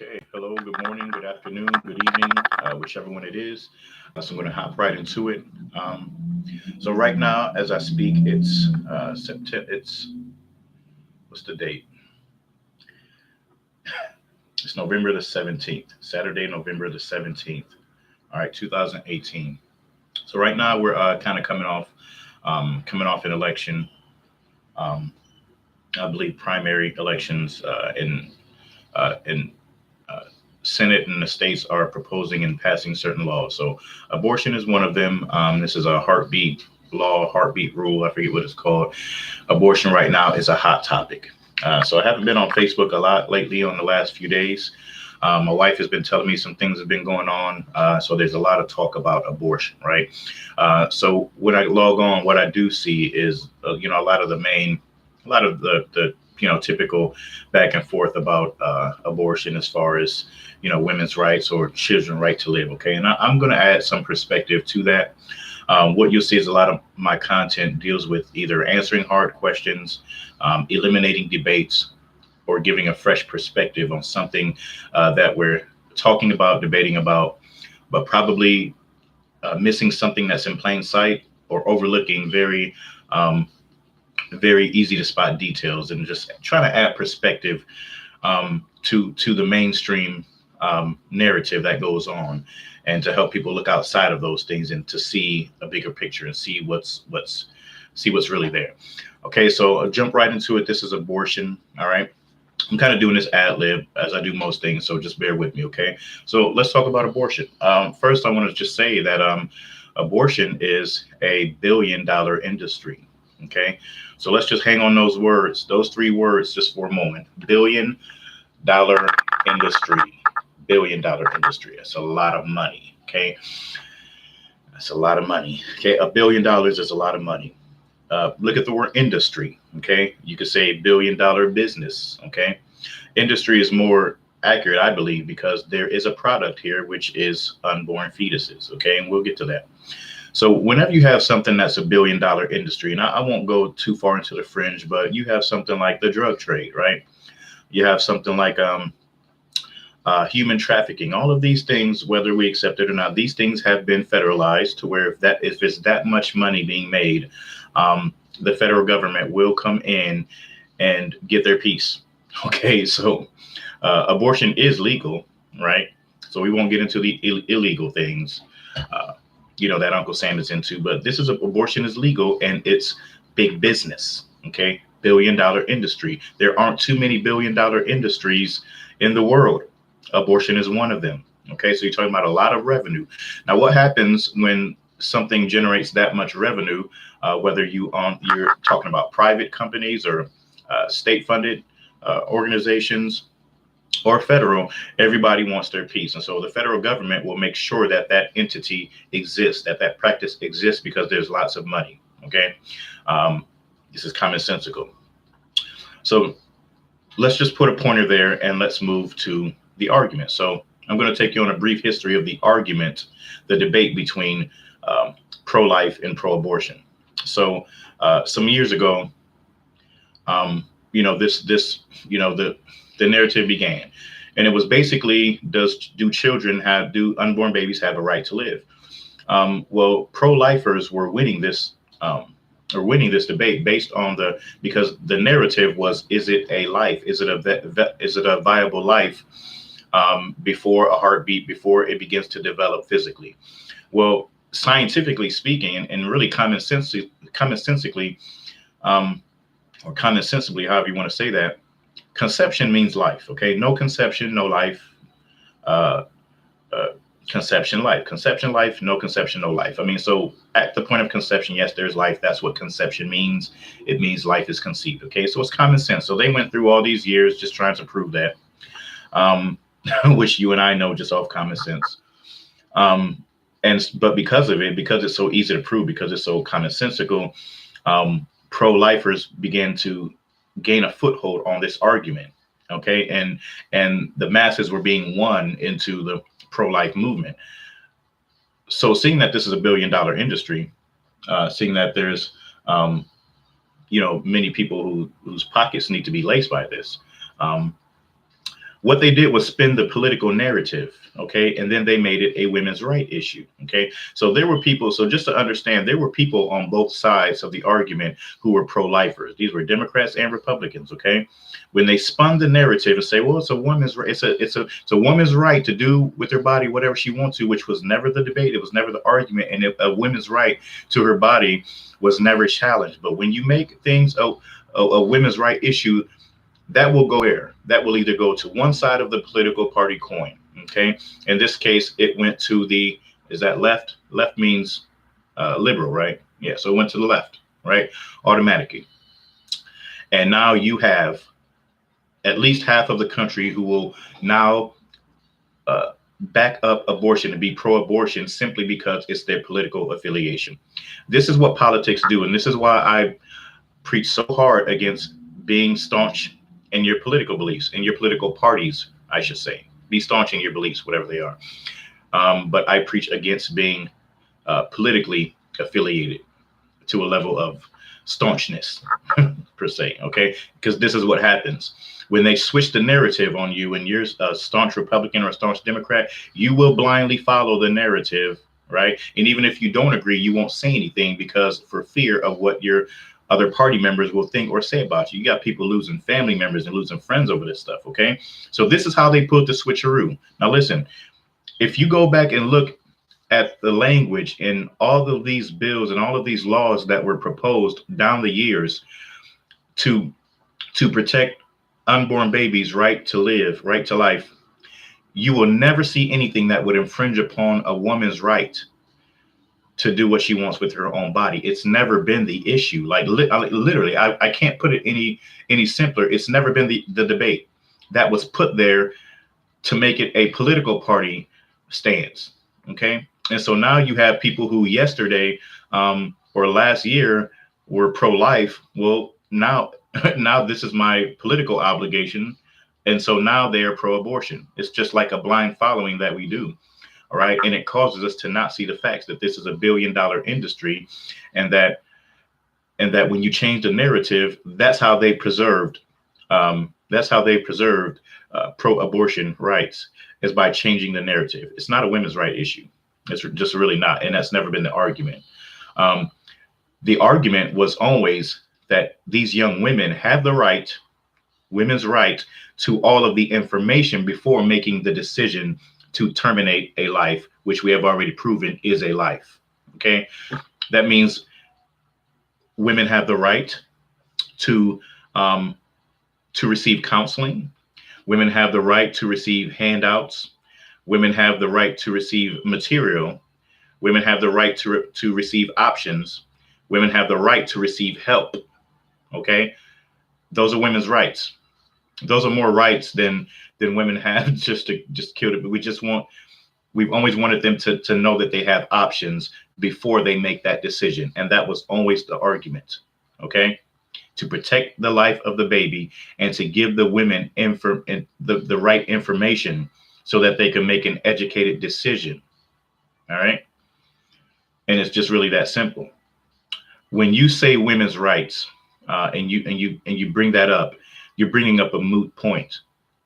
Okay, hello, good morning, good afternoon, good evening, whichever one it is. So I'm going to hop right into it. So right now, as I speak, it's September. What's the date? It's November the 17th, Saturday, November the 17th. All right, 2018. So right now we're kind of coming off an election. Um, I believe primary elections in uh, Senate and the states are proposing and passing certain laws. So abortion is one of them. This is a heartbeat law, heartbeat rule. I forget what it's called. Abortion right now is a hot topic. So I haven't been on Facebook a lot lately on the last few days. My wife has been telling me some things have been going on. So there's a lot of talk about abortion, right? So when I log on, what I do see is, a lot of the typical back and forth about abortion as far as women's rights or children's right to live. Okay, and I'm going to add some perspective to that. What you'll see is a lot of my content deals with either answering hard questions, eliminating debates, or giving a fresh perspective on something that we're talking about, debating about, but probably missing something that's in plain sight or overlooking um, very easy to spot details, and just trying to add perspective to the mainstream narrative that goes on, and to help people look outside of those things and to see a bigger picture and see what's really there. Okay, so I'll jump right into it. This is abortion. All right. I'm kind of doing this ad lib as I do most things, so just bear with me, okay? So let's talk about abortion. First, I want to just say that abortion is a $1 billion industry, okay? So let's just hang on those words, those three words, just for a moment. $1 billion industry, $1 billion industry. That's a lot of money, okay? That's a lot of money, okay? $1 billion is a lot of money. Look at the word industry. Okay, you could say $1 billion business. Okay, industry is more accurate, I believe, because there is a product here which is unborn fetuses. Okay, and we'll get to that. So whenever you have something that's a $1 billion industry, and I won't go too far into the fringe, but you have something like the drug trade, right? You have something like human trafficking. All of these things, whether we accept it or not, these things have been federalized to where if it's that much money being made, the federal government will come in and get their piece. Okay, so abortion is legal, right? So we won't get into the illegal things, that Uncle Sam is into. But abortion is legal, and it's big business. Okay, $1 billion industry. There aren't too many $1 billion industries in the world. Abortion is one of them. Okay, so you're talking about a lot of revenue. Now, what happens when something generates that much revenue? Whether you're talking about private companies or state-funded organizations or federal, everybody wants their piece, and so the federal government will make sure that that entity exists, that practice exists, because there's lots of money. Okay, this is commonsensical. So let's just put a pointer there and let's move to the argument. So I'm going to take you on a brief history of the argument, the debate between pro-life and pro-abortion. So some years ago, the narrative began, and it was basically, do unborn babies have a right to live? Well, pro-lifers were winning this. Winning this debate because the narrative was, is it a life? Is it a viable life before a heartbeat, before it begins to develop physically? Well, scientifically speaking, and really commonsensically, or commonsensibly, however you want to say that, conception means life. Okay, no conception, no life. Uh, uh, conception life, no conception, no life. I mean, so at the point of conception, yes, there's life. That's what conception means. It means life is conceived. Okay, so it's common sense. So they went through all these years just trying to prove that, which you and I know just off common sense. But because of it, because it's so easy to prove, because it's so commonsensical, pro-lifers began to gain a foothold on this argument. Okay, and the masses were being won into the pro-life movement. So seeing that this is a $1 billion industry, seeing that there's many people whose pockets need to be laced by this, um, What they did was spin the political narrative, okay, and then they made it a women's right issue, okay. So there were people. So just to understand, there were people on both sides of the argument who were pro-lifers. These were Democrats and Republicans, okay. When they spun the narrative and say, well, it's a woman's right, it's a woman's right to do with her body whatever she wants to, which was never the debate, it was never the argument, and a woman's right to her body was never challenged. But when you make things a women's right issue, that will go where? That will either go to one side of the political party coin. Okay. In this case, it went to the, is that left? Left means liberal, right? Yeah. So it went to the left, right? Automatically. And now you have at least half of the country who will now back up abortion and be pro-abortion simply because it's their political affiliation. This is what politics do. And this is why I preach so hard against being staunch in your political beliefs, in your political parties, I should say. Be staunch in your beliefs, whatever they are. But I preach against being politically affiliated to a level of staunchness, per se, okay? Because this is what happens. When they switch the narrative on you and you're a staunch Republican or a staunch Democrat, you will blindly follow the narrative, right? And even if you don't agree, you won't say anything because for fear of what your other party members will think or say about you. You got people losing family members and losing friends over this stuff, okay? So this is how they put the switcheroo. Now listen, if you go back and look at the language in all of these bills and all of these laws that were proposed down the years to protect unborn babies' right to live, right to life, you will never see anything that would infringe upon a woman's right to do what she wants with her own body. It's never been the issue. Like literally, I can't put it any simpler. It's never been the debate that was put there to make it a political party stance. Okay. And so now you have people who yesterday or last year were pro-life. Well, now this is my political obligation. And so now they are pro-abortion. It's just like a blind following that we do. All right. And it causes us to not see the facts that this is $1 billion industry and that when you change the narrative, that's how they preserved pro-abortion rights, is by changing the narrative. It's not a women's right issue. It's just really not. And that's never been the argument. The argument was always that these young women have the right, women's right, to all of the information before making the decision to terminate a life, which we have already proven is a life. Okay. That means women have the right to receive counseling. Women have the right to receive handouts. Women have the right to receive material. Women have the right to receive options. Women have the right to receive help. Okay. Those are women's rights. Those are more rights than women have just killed it. We've always wanted them to know that they have options before they make that decision. And that was always the argument. Okay. To protect the life of the baby and to give the women the right information so that they can make an educated decision. All right. And it's just really that simple. When you say women's rights and you bring that up, you're bringing up a moot point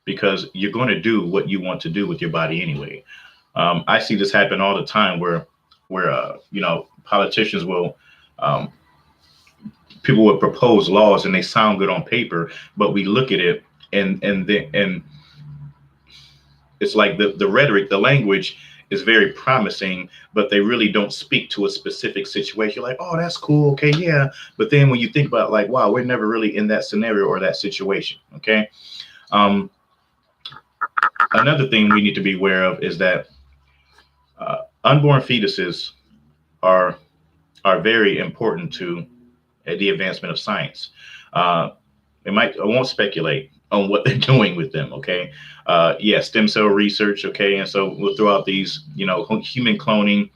because you're going to do what you want to do with your body anyway. I see this happen all the time where politicians will, people would propose laws and they sound good on paper, but we look at it and it's like the rhetoric, the language is very promising, but they really don't speak to a specific situation. Like, oh, that's cool. Okay. Yeah. But then when you think about like, wow, we're never really in that scenario or that situation. Okay. Another thing we need to be aware of is that unborn fetuses are very important to the advancement of science. I won't speculate on what they're doing with them. Okay. Stem cell research. Okay. And so we'll throw out these, human cloning.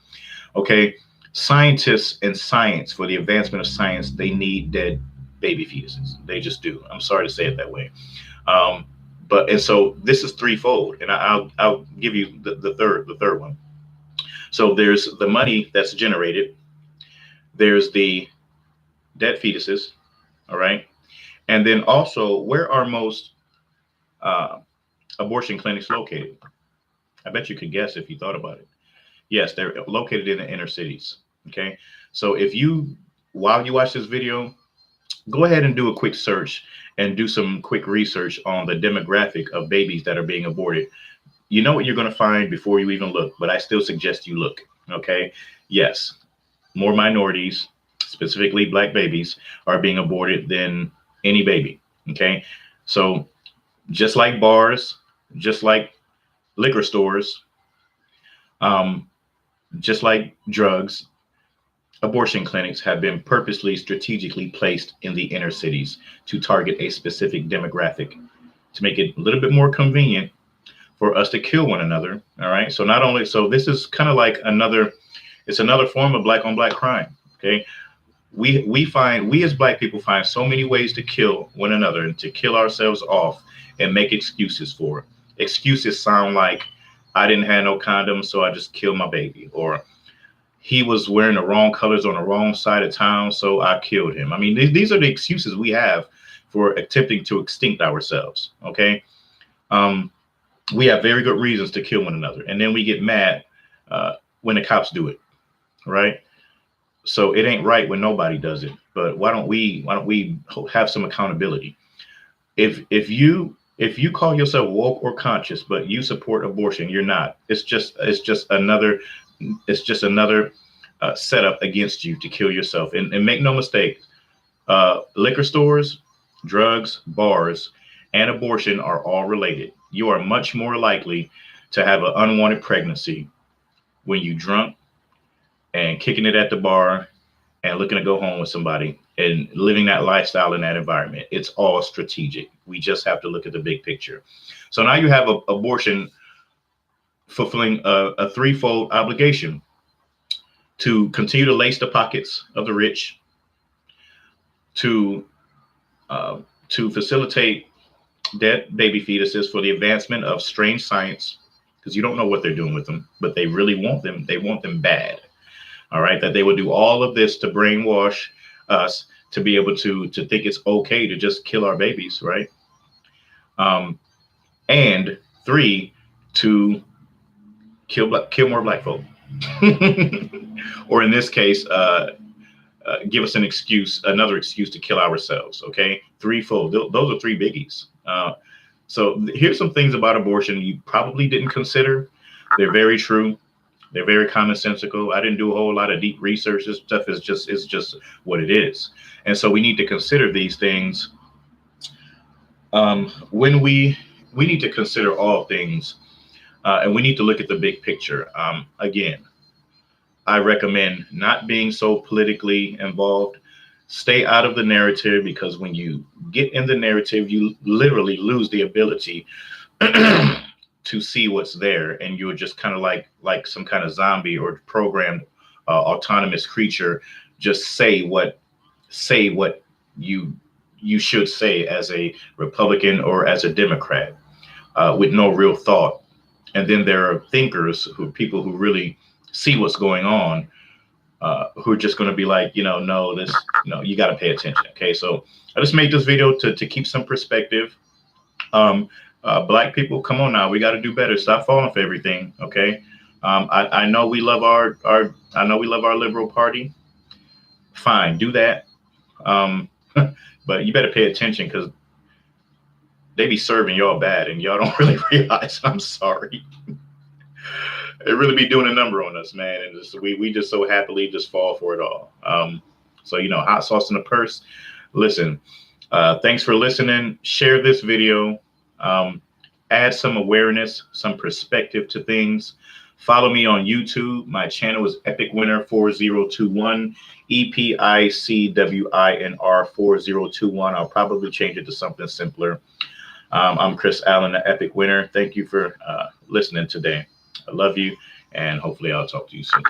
Okay. Scientists and science, for the advancement of science, they need dead baby fetuses. They just do. I'm sorry to say it that way. And so this is threefold, and I'll give you the third one. So there's the money that's generated. There's the dead fetuses. All right. And then also, where are most abortion clinics located? I bet you could guess if you thought about it. Yes, they're located in the inner cities. Okay. So if you, while you watch this video, go ahead and do a quick search and do some quick research on the demographic of babies that are being aborted. You know what you're going to find before you even look, but I still suggest you look. Okay. Yes, more minorities, specifically black babies, are being aborted than any baby. Okay. So just like bars, just like liquor stores, um, just like drugs, abortion clinics have been purposely strategically placed in the inner cities to target a specific demographic to make it a little bit more convenient for us to kill one another. All right. So not only, so this is kind of like another, it's another form of black on black crime. Okay. We as black people find so many ways to kill one another and to kill ourselves off and make excuses for it. Excuses sound like, I didn't have no condoms, so I just killed my baby, or he was wearing the wrong colors on the wrong side of town, so I killed him. I mean, these are the excuses we have for attempting to extinct ourselves. Okay. We have very good reasons to kill one another, and then we get mad when the cops do it, right? So it ain't right when nobody does it. But why don't we have some accountability? If you call yourself woke or conscious, but you support abortion, you're not. It's just another setup against you to kill yourself. And make no mistake, liquor stores, drugs, bars, and abortion are all related. You are much more likely to have an unwanted pregnancy when you drunk and kicking it at the bar and looking to go home with somebody and living that lifestyle in that environment. It's all strategic. We just have to look at the big picture. So now you have abortion fulfilling a threefold obligation: to continue to lace the pockets of the rich, to facilitate dead baby fetuses for the advancement of strange science, because you don't know what they're doing with them, but they really want them. They want them bad. All right. That they will do all of this to brainwash us to be able to think it's okay to just kill our babies. Right. And 3, to kill more black folk. Or in this case, give us another excuse to kill ourselves. Okay. Threefold. Those are 3 biggies. So here's some things about abortion you probably didn't consider. They're very true. They're very commonsensical. I didn't do a whole lot of deep research. This stuff is just what it is. And so we need to consider these things when we need to consider all things, and we need to look at the big picture. Again, I recommend not being so politically involved. Stay out of the narrative, because when you get in the narrative, you literally lose the ability to see what's there, and you're just kind of like some kind of zombie or programmed autonomous creature. Just say what you should say as a Republican or as a Democrat, with no real thought. And then there are thinkers, people who really see what's going on, who are just going to be like, no, this, you got to pay attention. Okay, so I just made this video to keep some perspective. Black people, come on now, we got to do better. Stop falling for everything. Okay. I know we love our liberal party. Fine, do that. But you better pay attention, because they be serving y'all bad and y'all don't really realize. I'm sorry. It really be doing a number on us, man. And we just so happily just fall for it all. So, hot sauce in the purse. Listen, thanks for listening. Share this video. Add some awareness, some perspective to things. Follow me on YouTube. My channel is Epic Winner 4021, EPICWINR 4021. I'll probably change it to something simpler. I'm Chris Allen, the Epic Winner. Thank you for listening today. I love you, and hopefully I'll talk to you soon.